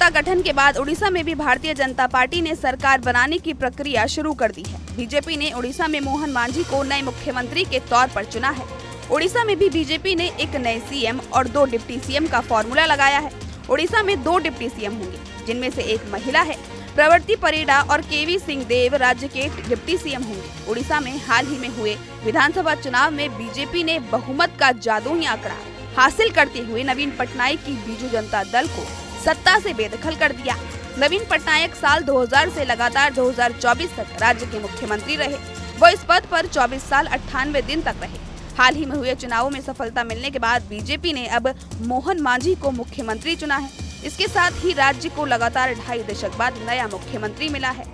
सत्ता गठन के बाद उड़ीसा में भी भारतीय जनता पार्टी ने सरकार बनाने की प्रक्रिया शुरू कर दी है। बीजेपी ने उड़ीसा में मोहन मांझी को नए मुख्यमंत्री के तौर पर चुना है। उड़ीसा में भी बीजेपी ने एक नए सीएम और 2 डिप्टी सीएम का फॉर्मूला लगाया है। उड़ीसा में 2 डिप्टी सीएम होंगे, जिनमें से एक महिला है। प्रवृत्ति परिडा और केवी सिंह देव राज्य के डिप्टी सीएम होंगे। उड़ीसा में हाल ही में हुए विधानसभा चुनाव में बीजेपी ने बहुमत का जादुई आंकड़ा हासिल करते हुए नवीन पटनायक की बीजू जनता दल को सत्ता से बेदखल कर दिया। नवीन पटनायक साल 2000 से लगातार 2024 तक राज्य के मुख्यमंत्री रहे। वो इस पद पर 24 साल 98 दिन तक रहे। हाल ही में हुए चुनावों में सफलता मिलने के बाद बीजेपी ने अब मोहन मांझी को मुख्यमंत्री चुना है। इसके साथ ही राज्य को लगातार 2.5 दशक बाद नया मुख्यमंत्री मिला है।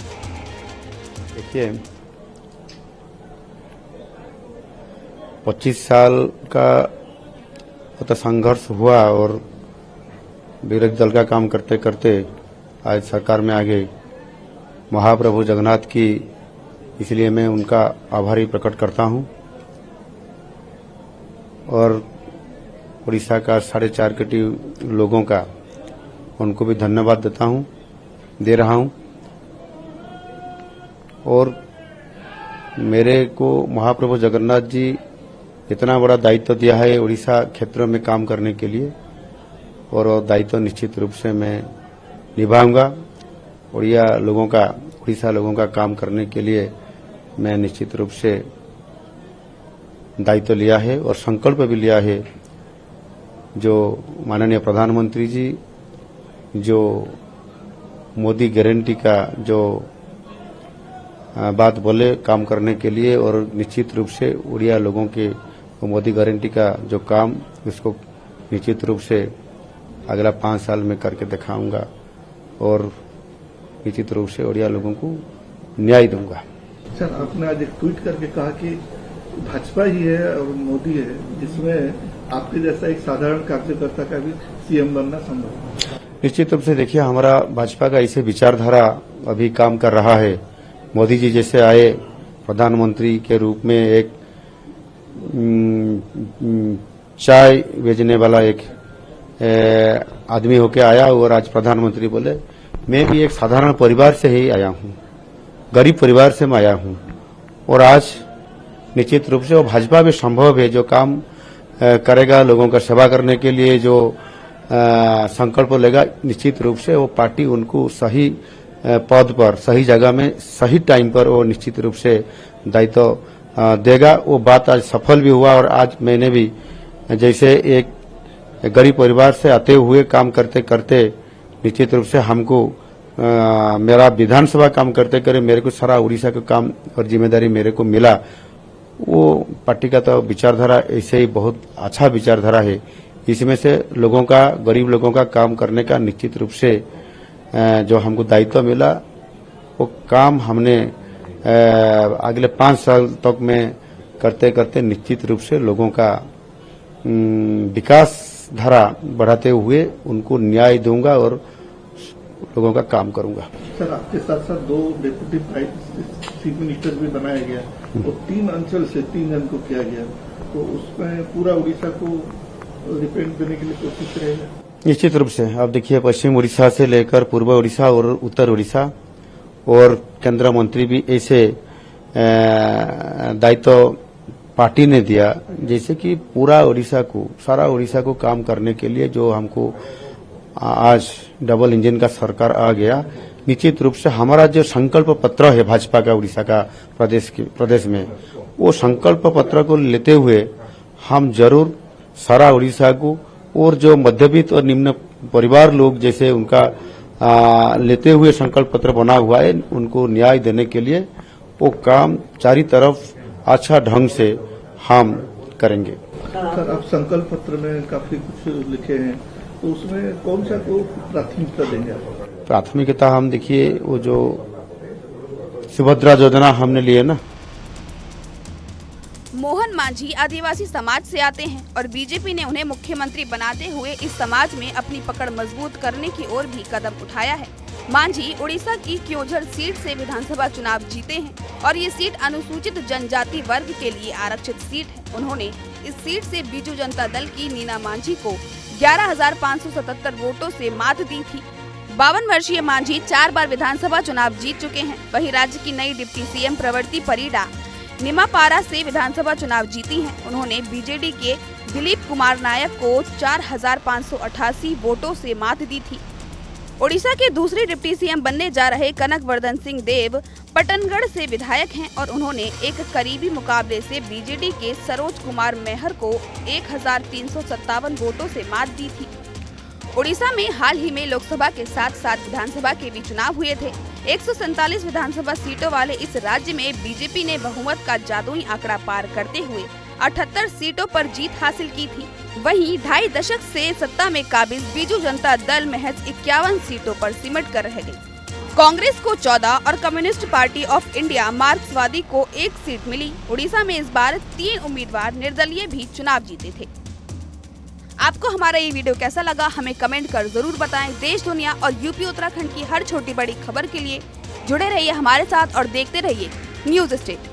देखिए, 25 साल का तो संघर्ष हुआ और विरोधी दल का काम करते करते आज सरकार में आ गए। महाप्रभु जगन्नाथ की इसलिए मैं उनका आभारी प्रकट करता हूं और उड़ीसा का 4.5 कोटी लोगों का उनको भी धन्यवाद देता हूं, दे रहा हूं। और मेरे को महाप्रभु जगन्नाथ जी इतना बड़ा दायित्व दिया है उड़ीसा क्षेत्र में काम करने के लिए और वो दायित्व निश्चित रूप से मैं निभाऊंगा। उड़ीसा लोगों का काम करने के लिए मैं निश्चित रूप से दायित्व लिया है और संकल्प भी लिया है। जो माननीय प्रधानमंत्री जी जो मोदी गारंटी का जो बात बोले काम करने के लिए और निश्चित रूप से उड़िया लोगों के मोदी गारंटी का जो काम उसको निश्चित रूप से अगला 5 साल में करके दिखाऊंगा और निश्चित रूप से उड़िया लोगों को न्याय दूंगा। सर, आपने आज एक ट्वीट करके कहा कि भाजपा ही है और मोदी है, जिसमें आपके जैसा एक साधारण कार्यकर्ता का भी सीएम बनना संभव है। निश्चित रूप से देखिए, हमारा भाजपा का ऐसे विचारधारा अभी काम कर रहा है। मोदी जी जैसे आए प्रधानमंत्री के रूप में, एक चाय बेचने वाला एक आदमी होके आया और आज प्रधानमंत्री बोले। मैं भी एक साधारण परिवार से ही आया हूं, गरीब परिवार से मैं आया हूं और आज निश्चित रूप से वो भाजपा में संभव है। जो काम करेगा लोगों का सेवा करने के लिए, जो संकल्प लेगा, निश्चित रूप से वो पार्टी उनको सही पद पर, सही जगह में, सही टाइम पर वो निश्चित रूप से दायित्व देगा। वो बात आज सफल भी हुआ और आज मैंने भी जैसे एक गरीब परिवार से आते हुए काम करते करते निश्चित रूप से हमको मेरा विधानसभा काम करते करे मेरे को सारा उड़ीसा का काम और जिम्मेदारी मेरे को मिला। वो पार्टी का तो विचारधारा ऐसे ही बहुत अच्छा विचारधारा है। इसमें से लोगों का, गरीब लोगों का काम करने का निश्चित रूप से जो हमको दायित्व मिला, वो काम हमने अगले 5 साल तक में करते करते निश्चित रूप से लोगों का विकास धारा बढ़ाते हुए उनको न्याय दूंगा और लोगों का काम करूंगा। सर, आपके साथ साथ 2 डेप्यूटी चीफ मिनिस्टर भी बनाया गया तो 3 अंचल से 3 जन को किया गया, तो उसमें पूरा उड़ीसा को रिप्रेजेंट देने के लिए कोशिश रहेगा। निश्चित रूप से आप देखिए, पश्चिम उड़ीसा से लेकर पूर्व उड़ीसा और उत्तर उड़ीसा और केंद्रीय मंत्री भी ऐसे दायित्व पार्टी ने दिया जैसे कि पूरा उड़ीसा को, सारा उड़ीसा को काम करने के लिए जो हमको आज डबल इंजन का सरकार आ गया। निश्चित रूप से हमारा जो संकल्प पत्र है भाजपा का उड़ीसा का प्रदेश में, वो संकल्प पत्र को लेते हुए हम जरूर सारा उड़ीसा को और जो मध्यवित्त और निम्न परिवार लोग जैसे उनका लेते हुए संकल्प पत्र बना हुआ है, उनको न्याय देने के लिए वो काम चारी तरफ अच्छा ढंग से हम करेंगे। सर, आप संकल्प पत्र में काफी कुछ लिखे हैं, तो उसमें कौन सा को प्राथमिकता देंगे आप? प्राथमिकता हम देखिए, वो जो सुभद्रा योजना हमने लिए ना। मोहन मांझी आदिवासी समाज से आते हैं और बीजेपी ने उन्हें मुख्यमंत्री बनाते हुए इस समाज में अपनी पकड़ मजबूत करने की ओर भी कदम उठाया है। मांझी उड़ीसा की क्योंझर सीट से विधानसभा चुनाव जीते हैं और ये सीट अनुसूचित जनजाति वर्ग के लिए आरक्षित सीट है। उन्होंने इस सीट से बीजू जनता दल की नीना मांझी को 11,577 वोटों से मात दी थी। 52 वर्षीय मांझी 4 बार विधानसभा चुनाव जीत चुके हैं। वहीं राज्य की नई डिप्टी सीएम प्रवृत्ति परिडा निमापारा से विधानसभा चुनाव जीती हैं। उन्होंने बीजेडी के दिलीप कुमार नायक को 4588 वोटों से मात दी थी। ओडिशा के दूसरे डिप्टी सीएम बनने जा रहे कनकवर्धन सिंह देव पटनगढ़ से विधायक हैं और उन्होंने एक करीबी मुकाबले से बीजेडी के सरोज कुमार मेहर को 1357 वोटों से मात दी थी। ओडिशा में हाल ही में लोकसभा के साथ साथ विधानसभा के भी चुनाव हुए थे। 147 विधानसभा सीटों वाले इस राज्य में बीजेपी ने बहुमत का जादुई आंकड़ा पार करते हुए 78 सीटों पर जीत हासिल की थी। वहीं 2.5 दशक से सत्ता में काबिज बीजू जनता दल महज 51 सीटों पर सिमट कर रह गई। कांग्रेस को 14 और कम्युनिस्ट पार्टी ऑफ इंडिया मार्क्सवादी को 1 सीट मिली। उड़ीसा में इस बार 3 उम्मीदवार निर्दलीय भी चुनाव जीते थे। आपको हमारा ये वीडियो कैसा लगा हमें कमेंट कर जरूर बताएं। देश दुनिया और यूपी उत्तराखंड की हर छोटी बड़ी खबर के लिए जुड़े रहिए हमारे साथ और देखते रहिए न्यूज़ स्टेट।